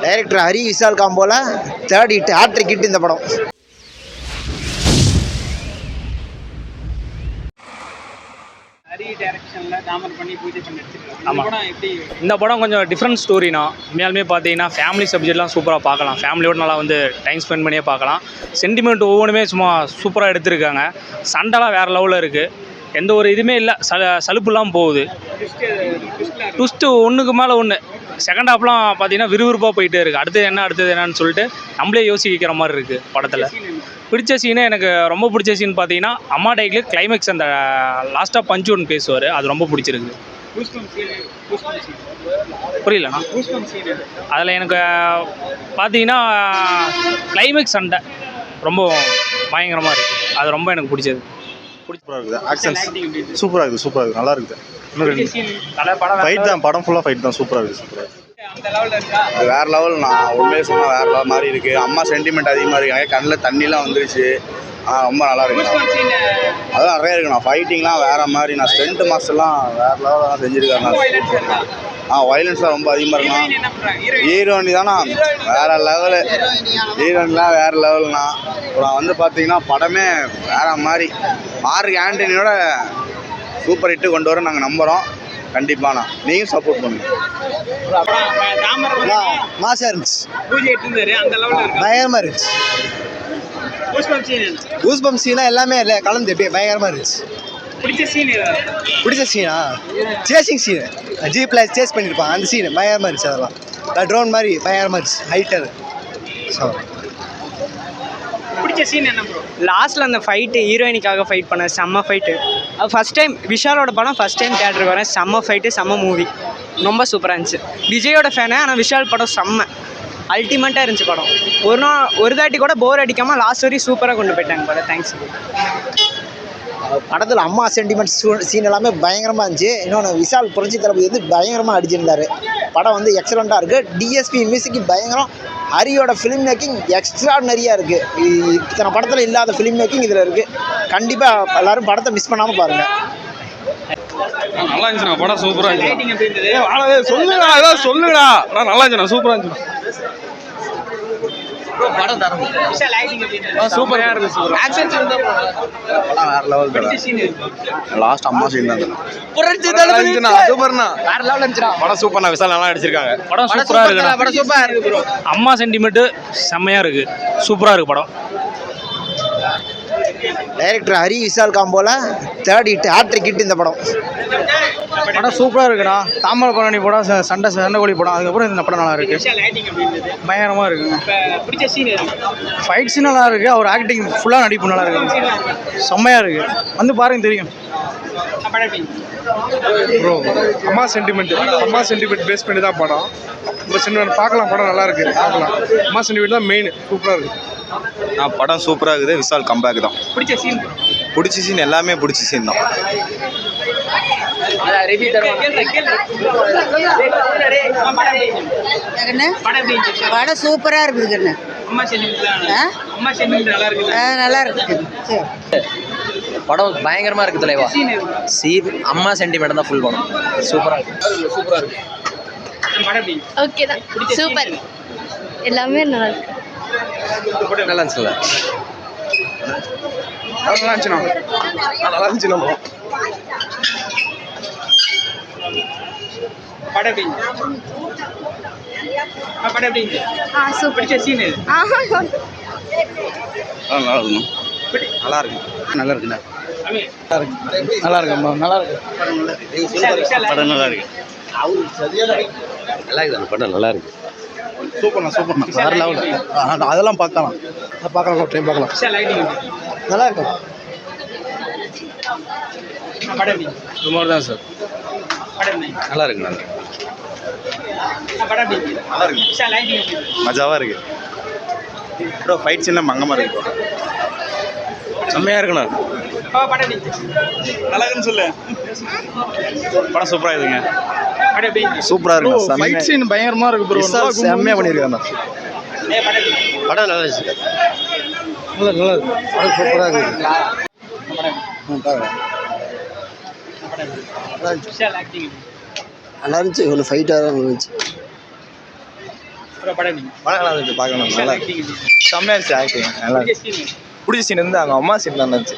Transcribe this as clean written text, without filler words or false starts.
Director Hari Vishal காம்போல third hit hat trick hit இந்த படம். இந்த படம் கொஞ்சம் டிஃப்ரெண்ட் ஸ்டோரினா உண்மையாலுமே பார்த்தீங்கன்னா ஃபேமிலி சப்ஜெக்ட்லாம் சூப்பராக பார்க்கலாம். ஃபேமிலியோடு நல்லா வந்து டைம் ஸ்பெண்ட் பண்ணியே பார்க்கலாம். சென்டிமெண்ட் ஒவ்வொன்றுமே சும்மா சூப்பராக எடுத்திருக்காங்க. சண்டைலாம் வேறு லெவலில் இருக்குது. எந்த ஒரு இதுவுமே இல்லை, சலுப்புலாம் போகுது. ட்விஸ்ட்டு ஒன்றுக்கு மேலே ஒன்று. செகண்ட் ஹாஃப்லாம் பார்த்தீங்கன்னா விறுவிறுப்பாக போயிட்டே இருக்குது. அடுத்தது என்னன்னு சொல்லிட்டு நம்மளே யோசிக்கிற மாதிரி இருக்குது படத்தில். பிடிச்ச சீனு எனக்கு ரொம்ப பிடிச்ச சீன் பார்த்தீங்கன்னா அம்மா டைக்கில் கிளைமேக்ஸ் அந்த லாஸ்ட்டாக பஞ்சு ஒன்று பேசுவார், அது ரொம்ப பிடிச்சிருக்கு. புரியலண்ணா. அதில் எனக்கு பார்த்தீங்கன்னா கிளைமேக்ஸ் சண்டை ரொம்ப பயங்கரமாக இருக்குது. அது ரொம்ப எனக்கு பிடிச்சது. சூப்பராக இருக்குது. ஆக்ஷன்ஸ் சூப்பராக இருக்குது. நல்லா இருக்குது. ஃபைட் தான், படம் ஃபுல்லாக ஃபைட் தான். சூப்பராக இருக்குது. அது வேறு லெவல். நான் உண்மையை சொன்னால் வேறு லெவல் மாதிரி இருக்குது. அம்மா சென்டிமெண்ட் அதிகமாக இருக்காங்க. கண்ணில் தண்ணிலாம் வந்துருச்சு. ரொம்ப நல்லா இருக்கு. அதெல்லாம் நிறைய இருக்குண்ணா. ஃபைட்டிங்லாம் வேறு மாதிரி. நான் ஸ்டென்ட் மாஸ்டர்லாம் வேறு லெவலெலாம் செஞ்சுருக்காங்க. வயலன்ஸ்லாம் ரொம்ப அதிகமாக இருக்குண்ணா. ஹீரோனி தானா வேறு லெவலு. ஹீரோனிலாம் வேறு லெவல்ண்ணா. அப்புறம் வந்து பார்த்தீங்கன்னா படமே வேறு மாதிரி. மார்க் ஆண்டனியோட சூப்பர் ஹிட்டு கொண்டு வர நாங்கள் நம்புகிறோம். கண்டிப்பாண்ணா நீயும் சப்போர்ட் பண்ணுங்க. மாசா இருந்துச்சு, பயங்கரமாக இருந்துச்சு. கூஸ்பம்ப் சீனா எல்லாமே இல்லை கலந்து பயங்கரமாக இருந்துச்சு. பிடிச்ச சீனா சேசிங் சீனு. ஜீப்பில் சேஸ் பண்ணியிருப்பாங்க அந்த சீனு பயங்கரமாக இருந்துச்சு. அதெல்லாம் ட்ரோன் மாதிரி பயங்கரமாக இருந்துச்சு. ஹைட்டர் லாஸ்ட்டில் அந்த ஃபைட்டு ஹீரோயினிக்காக ஃபைட் பண்ண செம்ம ஃபைட்டு. அது ஃபஸ்ட் டைம் விஷாலோட படம் ஃபஸ்ட் டைம் தேட்டருக்கு வரேன். செம்ம ஃபைட்டு, செம்ம மூவி, ரொம்ப சூப்பராக இருந்துச்சு. விஜயோட ஃபேனு, ஆனால் விஷால் படம் செம்ம அல்டிமேட்டாக இருந்துச்சு படம். ஒரு தாட்டி கூட போர் அடிக்காமல் லாஸ்ட் வரையும் சூப்பராக கொண்டு போயிட்டாங்க படம். தேங்க்ஸ். படத்தில் அம்மா சென்டிமெண்ட் சீன் எல்லாமே பயங்கரமாக இருந்துச்சு. இன்னொன்று விஷால் புரட்சி தளபதி வந்து பயங்கரமாக அடிச்சிருந்தார். படம் வந்து எக்ஸலண்ட்டாக இருக்குது. டிஎஸ்பி மியூசிக்கு பயங்கரம். ஹரியோட ஃபிலிம் மேக்கிங் எக்ஸ்ட்ராடனரியாக இருக்குது. இத்தனை படத்தில் இல்லாத ஃபிலிம் மேக்கிங் இதில் இருக்குது. கண்டிப்பாக எல்லோரும் படத்தை மிஸ் பண்ணாமல் பாருங்கள். நல்லா இருந்துச்சுண்ணா, படம் சூப்பராக இருந்துச்சு. சொல்லுங்கண்ணா, நல்லா இருந்துச்சுண்ணா, சூப்பராக இருந்துச்சு. சூப்பராக இருந்துச்சு. வேற லெவல். லாஸ்ட் அம்மா சீன் தான் சூப்பர்ண்ணா, வேற லெவல் இருந்துச்சுடா. படம் சூப்பர்ண்ணா. விஷால் நல்லா அடிச்சிருக்காங்க. படம் சூப்பராக இருக்குண்ணா. படம் சூப்பராக இருக்கு. அம்மா சென்டிமெண்ட்டு செம்மையாக இருக்குது. சூப்பராக இருக்குது படம். டைரக்டர் ஹரி விஷால் காம்போல தேர்ட் ஹிட் ஹேட்ரிக் ஹிட் இந்த படம். படம் சூப்பராக இருக்குண்ணா. தாமிரபரணி படம், சண்டைக்கோழி படம், அதுக்கப்புறம் இந்த படம் நல்லா இருக்குது. பயங்கரமாக இருக்குங்க. ஃபைட் சீன் நல்லா இருக்குது. அவர் ஆக்டிங் ஃபுல்லாக நடிப்பு நல்லா இருக்குது. செம்மையாக இருக்குது. வந்து பாருங்க தெரியும். ப்ரோ அம்மா சென்டிமெண்ட் பேஸ் பண்ணி தான் படம். நம்ம சென்டிமெண்ட் பார்க்கலாம். படம் நல்லா இருக்குது, பார்க்கலாம். அம்மா சென்டிமெண்ட் தான் மெயின். சூப்பராக இருக்குது. படம் சூப்பராக இருக்குது. விஷால் கம்பேக் தான். பிடிச்ச சீன் எல்லாமே பிடிச்ச சீன் தான். படம் சூப்பராக இருக்குதுங்க. நல்லா இருக்கு. படம் பயங்கரமாக இருக்குது தலைவா. அம்மா சென்டிமெண்ட் தான் ஃபுல் படம். சூப்பராக இருக்கு. ஓகே தான், சூப்பர். எல்லாமே நல்லா இருக்கு. நல்லா இருந்துச்சுல்ல? நல்லா இருந்துச்சுண்ணா. நல்லா இருக்குண்ணா. படம் நல்லா இருக்கு. படம் நல்லா இருக்கு. சூப்பர்ண்ணா. வேற லெவல். அதெல்லாம் பார்க்கலாம். டைம் பார்க்கலாம். நல்லா இருக்கும். சுமார் தான் சார். நல்லா இருக்கு. மஜாவாக இருக்கு. ப்ரோ ஃபைட் சீன்லாம் மங்கமாக இருக்கு. செம்மையாக இருக்குண்ணா. நல்லா இருக்குன்னு சொல்லு. படம் சூப்பராக இருக்குங்க. சூப்பராக இருக்கு. ஃபைட் சீன் பயங்கரமாக இருக்கு ப்ரோ. செம்மையாக பண்ணியிருக்காங்க. படம் நல்லா இருந்துச்சு. நல்லா இருக்கு. படம் சூப்பராக இருக்குது. நல்லா இருந்துச்சு. இவ்வளோ ஃபைட்டாக தான் இருந்துச்சு. படம் எப்படி படம் நல்லா இருந்துச்சு பார்க்கணும் விஷால் acting எப்படி? செம்மையா இருந்துச்சு ஆக்டிங் நல்லா பிடிச்ச scene? பிடிச்ச சீன் வந்து அவங்க அம்மா சீன் தான் இருந்துச்சு